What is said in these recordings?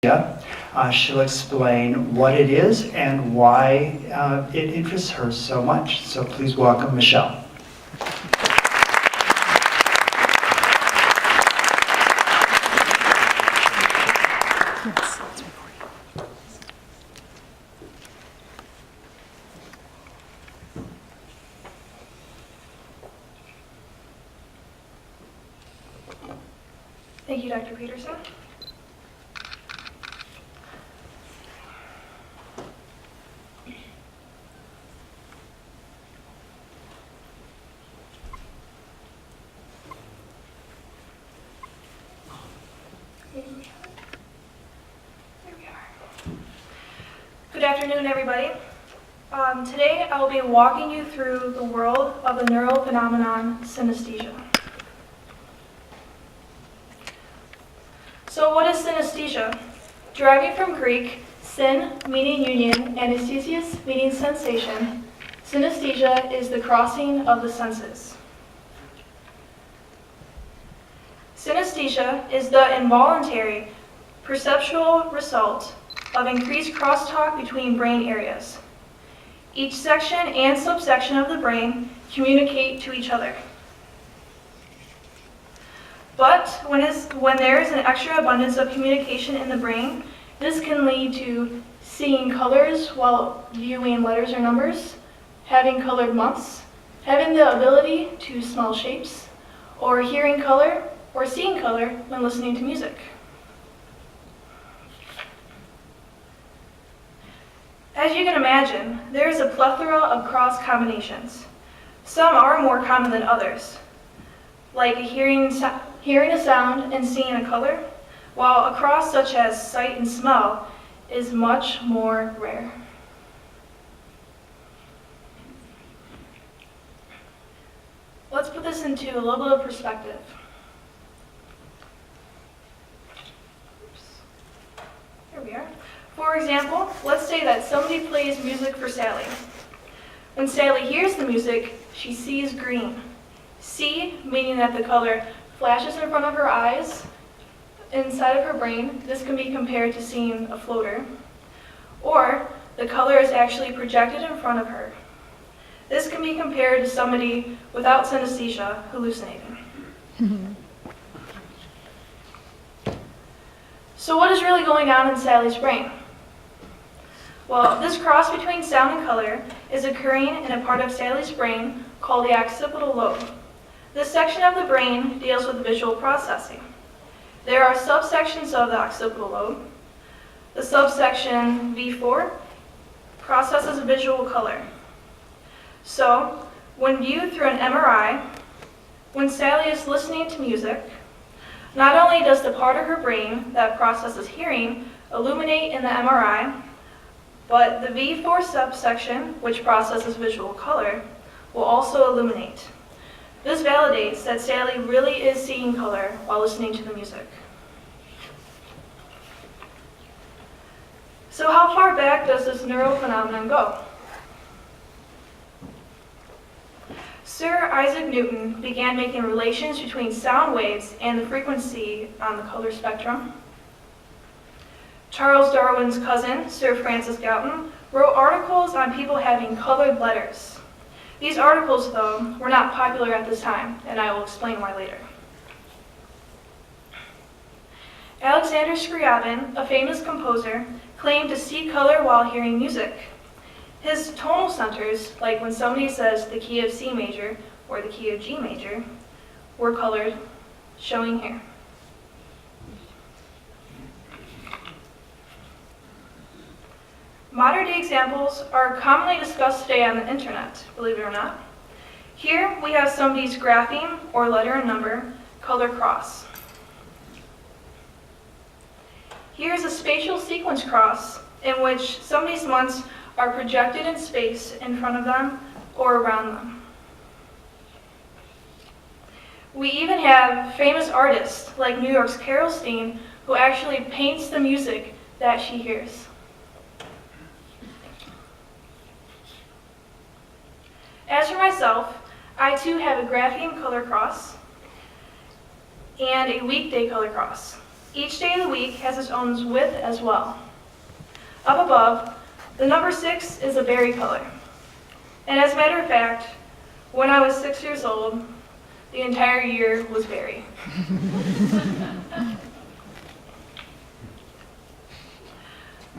She'll explain what it is and why it interests her so much. So please welcome Michelle. Thank you, Dr. Peterson. There we are. Good afternoon, everybody. Today I will be walking you through the world of the neural phenomenon synesthesia. So what is synesthesia? Deriving from Greek, syn meaning union and aesthesias meaning sensation, synesthesia is the crossing of the senses. Synesthesia is the involuntary perceptual result of increased crosstalk between brain areas. Each section and subsection of the brain communicate to each other. But when there is an extra abundance of communication in the brain, this can lead to seeing colors while viewing letters or numbers, having colored months, having the ability to smell shapes, or hearing color or seeing color when listening to music. As you can imagine, there is a plethora of cross combinations. Some are more common than others, like hearing a sound and seeing a color, while a cross such as sight and smell is much more rare. Let's put this into a little bit of perspective. Here we are. For example, let's say that somebody plays music for Sally. When Sally hears the music, she sees green. See, meaning that the color flashes in front of her eyes, inside of her brain. This can be compared to seeing a floater. Or the color is actually projected in front of her. This can be compared to somebody without synesthesia hallucinating. So what is really going on in Sally's brain? Well, this cross between sound and color is occurring in a part of Sally's brain called the occipital lobe. This section of the brain deals with visual processing. There are subsections of the occipital lobe. The subsection V4 processes visual color. So, when viewed through an MRI, when Sally is listening to music, not only does the part of her brain that processes hearing illuminate in the MRI, but the V4 subsection, which processes visual color, will also illuminate. This validates that Sally really is seeing color while listening to the music. So how far back does this neural phenomenon go? Sir Isaac Newton began making relations between sound waves and the frequency on the color spectrum. Charles Darwin's cousin, Sir Francis Galton, wrote articles on people having colored letters. These articles, though, were not popular at this time, and I will explain why later. Alexander Scriabin, a famous composer, claimed to see color while hearing music. His tonal centers, like when somebody says the key of C major or the key of G major, were colored, showing here. Modern-day examples are commonly discussed today on the internet, believe it or not. Here we have somebody's grapheme or letter and number color cross. Here's a spatial sequence cross in which somebody's months are projected in space in front of them or around them. We even have famous artists like New York's Carol Steen who actually paints the music that she hears. As for myself, I too have a grapheme color cross and a weekday color cross. Each day of the week has its own width as well. Up above, the number 6 is a berry color. And as a matter of fact, when I was 6 years old, the entire year was berry.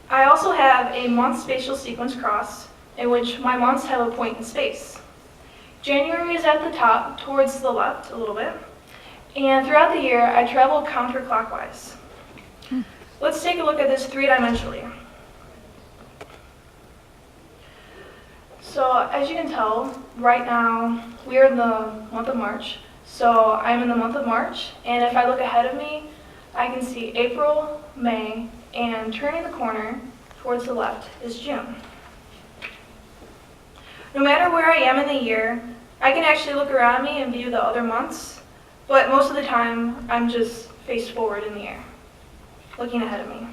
I also have a month spatial sequence cross in which my months have a point in space. January is at the top, towards the left a little bit, and throughout the year I travel counterclockwise. Let's take a look at this three-dimensionally. So as you can tell, right now we are in the month of March. So I'm in the month of March, and if I look ahead of me, I can see April, May, and turning the corner towards the left is June. No matter where I am in the year, I can actually look around me and view the other months, but most of the time I'm just face forward in the air, looking ahead of me.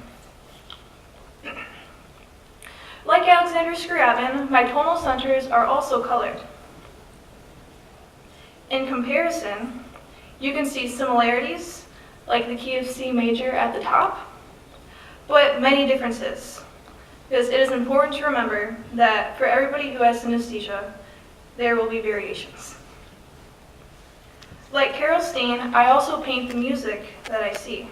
Like Alexander Scriabin, my tonal centers are also colored. In comparison, you can see similarities, like the key of C major at the top, but many differences, because it is important to remember that for everybody who has synesthesia, there will be variations. Like Carol Steen, I also paint the music that I see.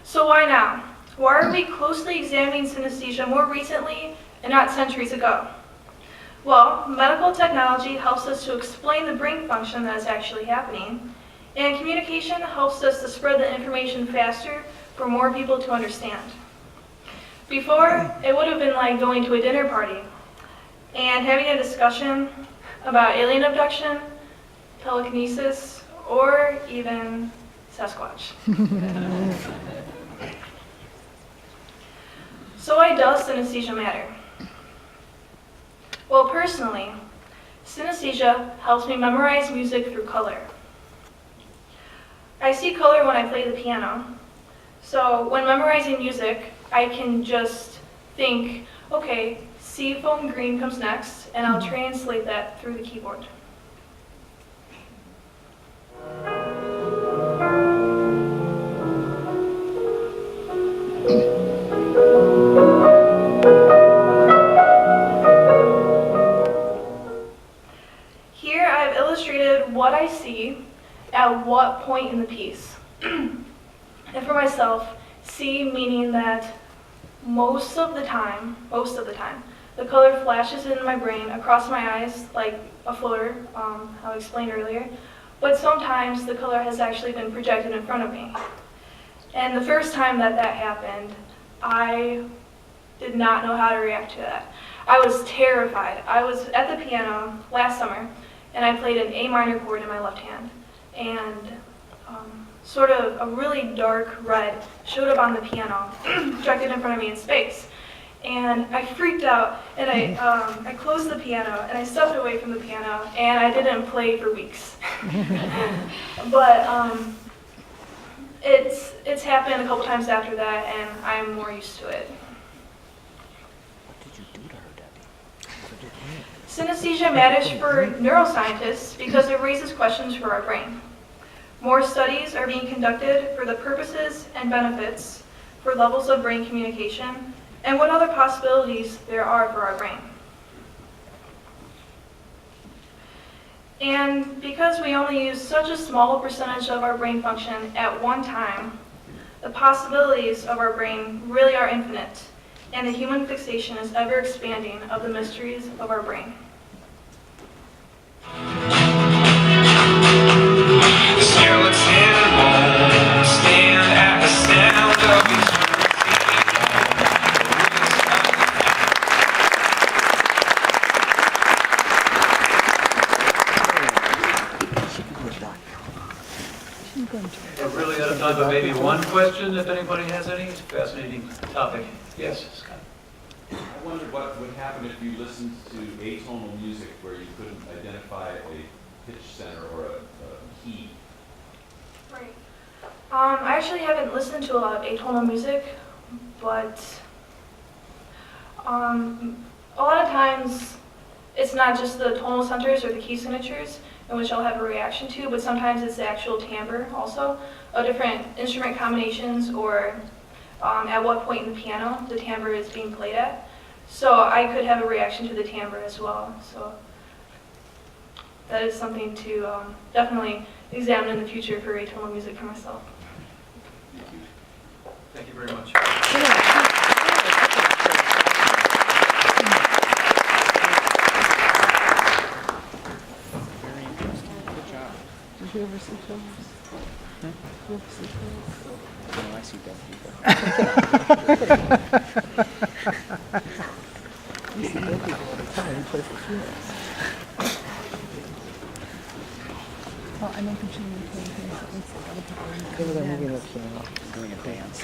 So why now? Why are we closely examining synesthesia more recently and not centuries ago? Well, medical technology helps us to explain the brain function that is actually happening, and communication helps us to spread the information faster for more people to understand. Before, it would have been like going to a dinner party and having a discussion about alien abduction, telekinesis, or even Sasquatch. So why does synesthesia matter? Well, personally, synesthesia helps me memorize music through color. I see color when I play the piano. So when memorizing music, I can just think, okay, sea foam green comes next, and I'll translate that through the keyboard. Here I've illustrated what I see at what point in the piece. And for myself, C meaning that most of the time, the color flashes in my brain across my eyes like a floater, how I explained earlier, but sometimes the color has actually been projected in front of me. And the first time that happened, I did not know how to react to that. I was terrified. I was at the piano last summer, and I played an A minor chord in my left hand, and sort of a really dark red showed up on the piano, projected in front of me in space. And I freaked out, and I closed the piano, and I stepped away from the piano, and I didn't play for weeks. But it's happened a couple times after that, and I'm more used to it. Synesthesia matters for neuroscientists because it raises questions for our brain. More studies are being conducted for the purposes and benefits for levels of brain communication and what other possibilities there are for our brain. And because we only use such a small percentage of our brain function at one time, the possibilities of our brain really are infinite, and the human fixation is ever expanding of the mysteries of our brain. The skeleton won't stand at the sound of eternity. We're really out of time, but maybe one question, if anybody has any. It's a fascinating topic. Yes, Scott. I wondered what would happen if you listened to atonal music where you couldn't identify a pitch center or a key. Right. I actually haven't listened to a lot of atonal music, but a lot of times it's not just the tonal centers or the key signatures in which I'll have a reaction to, but sometimes it's the actual timbre also of different instrument combinations or at what point in the piano the timbre is being played at. So I could have a reaction to the timbre as well. So that is something to definitely examine in the future for atonal music for myself. Thank you very much. Did you ever see those? Did you ever see those? No, I see dead people. You see dead people all the time. You play for funerals. Well, I know that you were playing things that looks like other people are They were moving the piano. doing a dance.